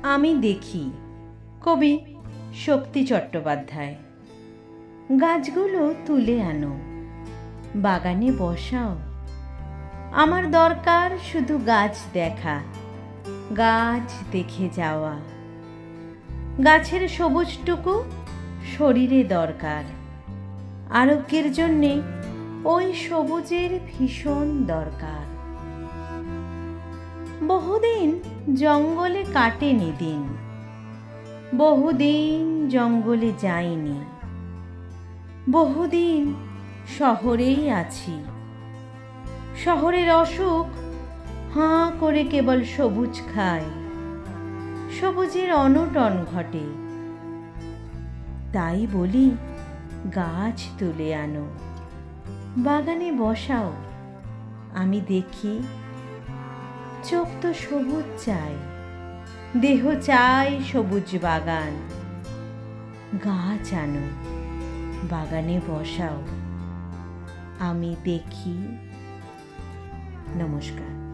আমি দেখি। কবি শক্তি চট্টোপাধ্যায়। গাছগুলো তুলে আনো, বাগানে বসাও। আমার দরকার শুধু গাছ দেখা, গাছ দেখে যাওয়া। গাছের সবুজটুকু শরীরে দরকার, আরোগ্যের জন্যে ওই সবুজের ভীষণ দরকার। বহুদিন জঙ্গলে কাটেনি দিন, বহুদিন জঙ্গলে যাইনি। বহুদিন শহরেই আছি, শহরের অসুখ হাঁ করে কেবল সবুজ খায়, সবুজের অনটন ঘটে। তাই বলি গাছ তুলে আনো, বাগানে বসাও। আমি দেখি, চোখ তো সবুজ চাই, দেহ চাই সবুজ বাগান। গাছ আনো, বাগানে বসাও। আমি দেখি। নমস্কার।